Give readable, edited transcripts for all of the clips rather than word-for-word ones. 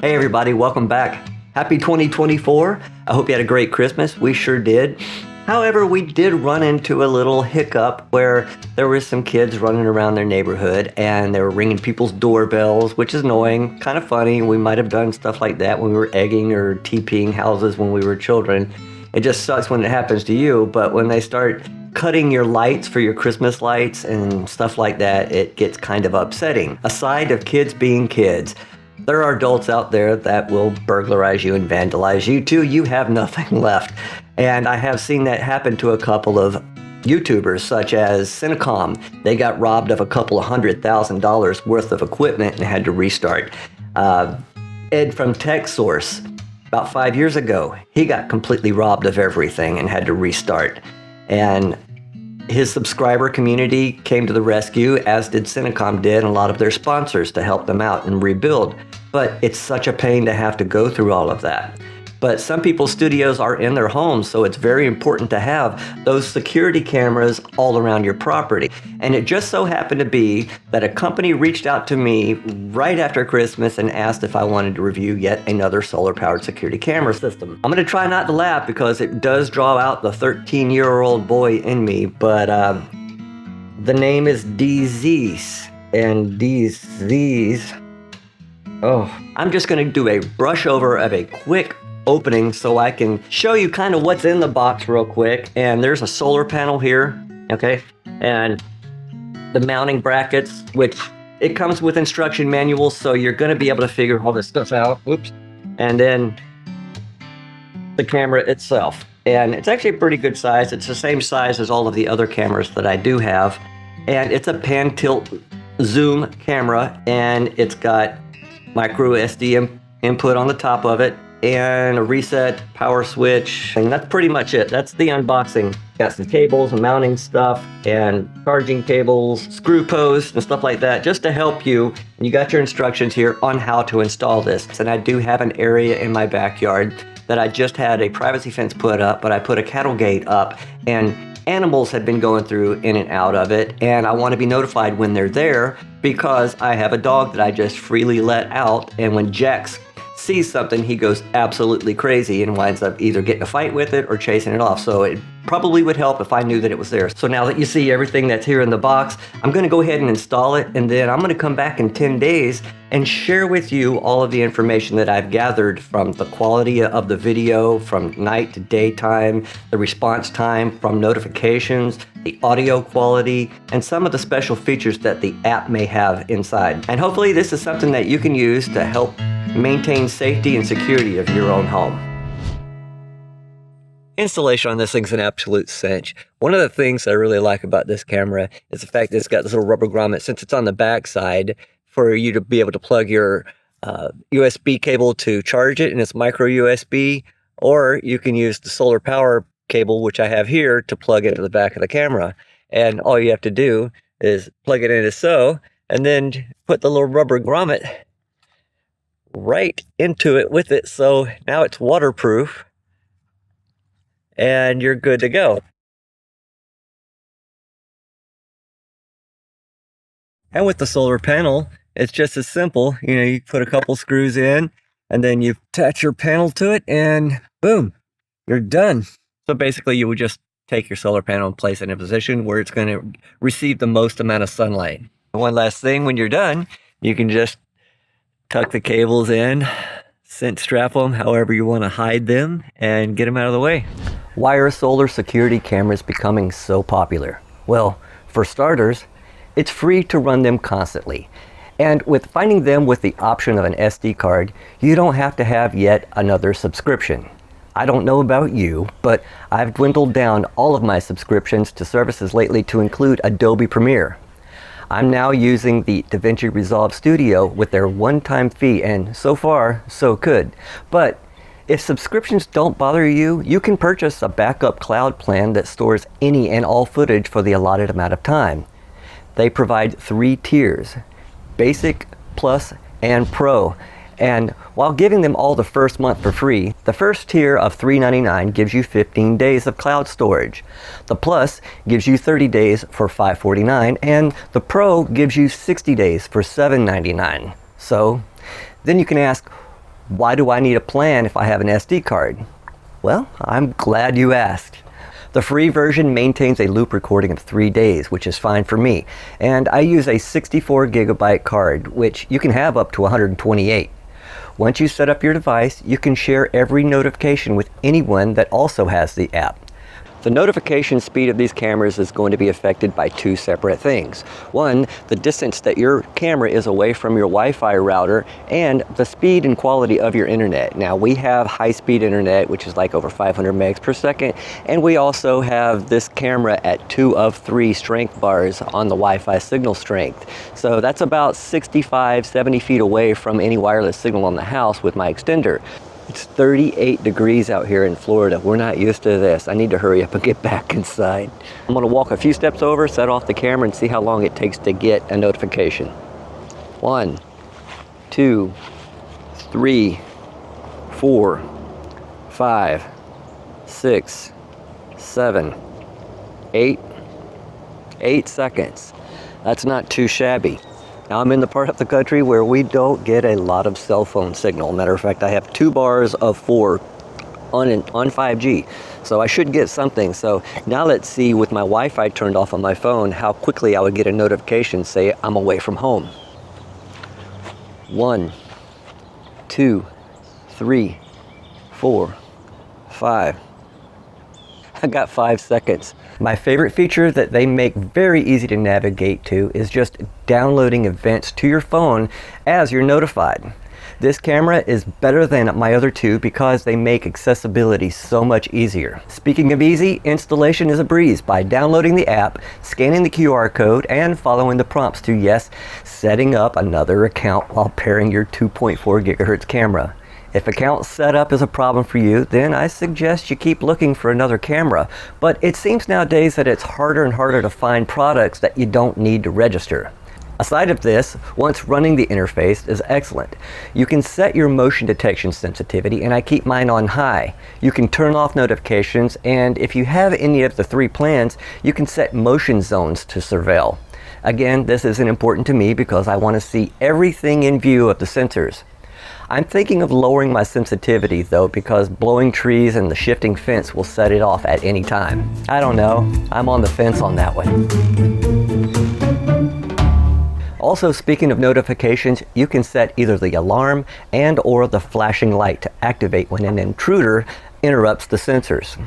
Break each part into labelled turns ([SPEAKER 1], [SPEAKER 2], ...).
[SPEAKER 1] Hey everybody, welcome back. Happy 2024. I hope you had a great Christmas. We sure did. However, we did run into a little hiccup where there were some kids running around their neighborhood and they were ringing people's doorbells, which is annoying, kind of funny. We might have done stuff like that when we were egging or TPing houses when we were children. It just sucks when it happens to you, but when they start cutting your lights for your Christmas lights and stuff like that, it gets kind of upsetting. Aside of kids being kids, there are adults out there that will burglarize you and vandalize you too. You have nothing left. And I have seen that happen to a couple of YouTubers such as Cinecom. They got robbed of a couple of $100,000 worth of equipment and had to restart. Ed from TechSource, about 5 years ago, he got completely robbed of everything and had to restart. And his subscriber community came to the rescue, as did Cinecom did, and a lot of their sponsors to help them out and rebuild. But it's such a pain to have to go through all of that. But some people's studios are in their homes, so it's very important to have those security cameras all around your property. And it just so happened to be that a company reached out to me right after Christmas and asked if I wanted to review yet another solar-powered security camera system. I'm going to try not to laugh because it does draw out the 13-year-old boy in me, but the name is DZEES, and DZEES. Oh, I'm just going to do a brush over of a quick opening so I can show you kind of what's in the box real quick. And there's a solar panel here, okay? And the mounting brackets, which it comes with instruction manuals, so you're going to be able to figure all this stuff out. Oops. And then the camera itself. And it's actually a pretty good size. It's the same size as all of the other cameras that I do have. And it's a pan tilt zoom camera, and it's got micro SD input on the top of it, and a reset power switch, and that's pretty much it. That's the unboxing. Got some cables and mounting stuff and charging cables, screw posts and stuff like that, just to help you. And you got your instructions here on how to install this. And I do have an area in my backyard that I just had a privacy fence put up, but I put a cattle gate up, and animals had been going through in and out of it, and I want to be notified when they're there because I have a dog that I just freely let out, and when Jax sees something, he goes absolutely crazy and winds up either getting a fight with it or chasing it off. So it probably would help if I knew that it was there. So now that you see everything that's here in the box, I'm going to go ahead and install it, and then I'm going to come back in 10 days and share with you all of the information that I've gathered from the quality of the video, from night to daytime, the response time from notifications, the audio quality, and some of the special features that the app may have inside. And hopefully this is something that you can use to help maintain safety and security of your own home. Installation on this thing's an absolute cinch. One of the things I really like about this camera is the fact that it's got this little rubber grommet, since it's on the back side, for you to be able to plug your USB cable to charge it, and it's micro USB, or you can use the solar power cable, which I have here, to plug it into the back of the camera. And all you have to do is plug it in as so, and then put the little rubber grommet right into it with it, so now it's waterproof and you're good to go. And with the solar panel, it's just as simple. You know, you put a couple screws in and then you attach your panel to it and boom, you're done. So basically you would just take your solar panel and place it in a position where it's going to receive the most amount of sunlight. One last thing, when you're done, you can just tuck the cables in, cinch strap them however you want to hide them, and get them out of the way. Why are solar security cameras becoming so popular? Well, for starters, it's free to run them constantly. And with finding them with the option of an SD card, you don't have to have yet another subscription. I don't know about you, but I've dwindled down all of my subscriptions to services lately to include Adobe Premiere. I'm now using the Davinci Resolve Studio with their one-time fee, and so far, so good. But if subscriptions don't bother you, you can purchase a backup cloud plan that stores any and all footage for the allotted amount of time. They provide 3 tiers: Basic, Plus, and Pro. And while giving them all the first month for free, the first tier of $3.99 gives you 15 days of cloud storage. The Plus gives you 30 days for $5.49, and the Pro gives you 60 days for $7.99. So then you can ask, Why do I need a plan if I have an SD card? Well, I'm glad you asked. The free version maintains a loop recording of 3 days, which is fine for me, and I use a 64 GB card, which you can have up to 128. Once you set up your device, you can share every notification with anyone that also has the app. The notification speed of these cameras is going to be affected by two separate things. One, the distance that your camera is away from your Wi-Fi router, and the speed and quality of your internet. Now, we have high-speed internet, which is like over 500 megs per second, and we also have this camera at 2 of 3 strength bars on the Wi-Fi signal strength. So that's about 65, 70 feet away from any wireless signal on the house with my extender. It's 38 degrees out here in Florida. We're not used to this. I need to hurry up and get back inside. I'm gonna walk a few steps over, set off the camera, and see how long it takes to get a notification. 1, 2, 3, 4, 5, 6, 7, 8. 8 seconds. That's not too shabby. Now, I'm in the part of the country where we don't get a lot of cell phone signal. Matter of fact, I have 2 bars of 4 on 5G, so I should get something. So now let's see, with my Wi-Fi turned off on my phone, how quickly I would get a notification say I'm away from home. 1, 2, 3, 4, 5. I got 5 seconds. My favorite feature that they make very easy to navigate to is just downloading events to your phone as you're notified. This camera is better than my other two because they make accessibility so much easier. Speaking of easy, installation is a breeze by downloading the app, scanning the QR code, and following the prompts to, yes, setting up another account while pairing your 2.4 GHz camera. If account setup is a problem for you, then I suggest you keep looking for another camera. But it seems nowadays that it's harder and harder to find products that you don't need to register. Aside of this, once running the interface is excellent. You can set your motion detection sensitivity, and I keep mine on high. You can turn off notifications, and if you have any of the 3 plans, you can set motion zones to surveil. Again, this isn't important to me because I want to see everything in view of the sensors. I'm thinking of lowering my sensitivity though, because blowing trees and the shifting fence will set it off at any time. I don't know, I'm on the fence on that one. Also, speaking of notifications, you can set either the alarm and or the flashing light to activate when an intruder interrupts the sensors.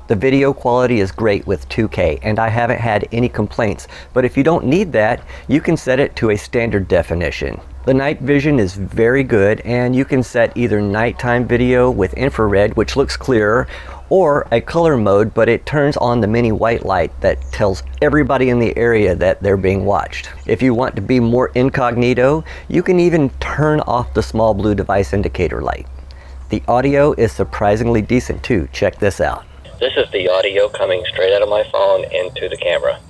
[SPEAKER 1] The video quality is great with 2K, and I haven't had any complaints, but if you don't need that, you can set it to a standard definition. The night vision is very good, and you can set either nighttime video with infrared, which looks clearer, or a color mode, but it turns on the mini white light that tells everybody in the area that they're being watched. If you want to be more incognito, you can even turn off the small blue device indicator light. The audio is surprisingly decent too. Check this out.
[SPEAKER 2] This is the audio coming straight out of my phone into the camera.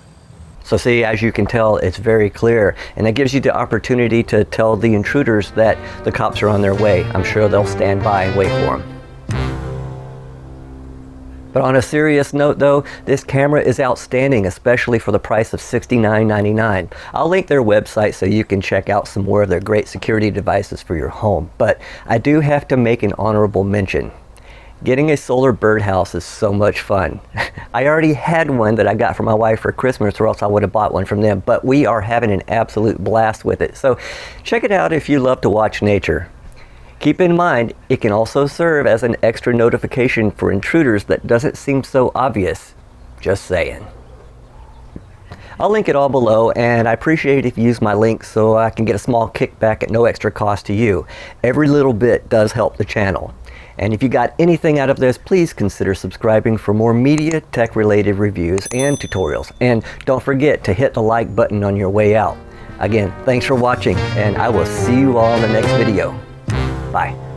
[SPEAKER 1] So see, as you can tell, it's very clear, and it gives you the opportunity to tell the intruders that the cops are on their way. I'm sure they'll stand by and wait for them. But on a serious note though, this camera is outstanding, especially for the price of $69.99. I'll link their website so you can check out some more of their great security devices for your home. But I do have to make an honorable mention. Getting a solar birdhouse is so much fun. I already had one that I got for my wife for Christmas, or else I would have bought one from them, but we are having an absolute blast with it. So check it out if you love to watch nature. Keep in mind, it can also serve as an extra notification for intruders that doesn't seem so obvious. Just saying. I'll link it all below, and I appreciate if you use my link so I can get a small kickback at no extra cost to you. Every little bit does help the channel. And if you got anything out of this, please consider subscribing for more media tech-related reviews and tutorials. And don't forget to hit the like button on your way out. Again, thanks for watching, and I will see you all in the next video. Bye.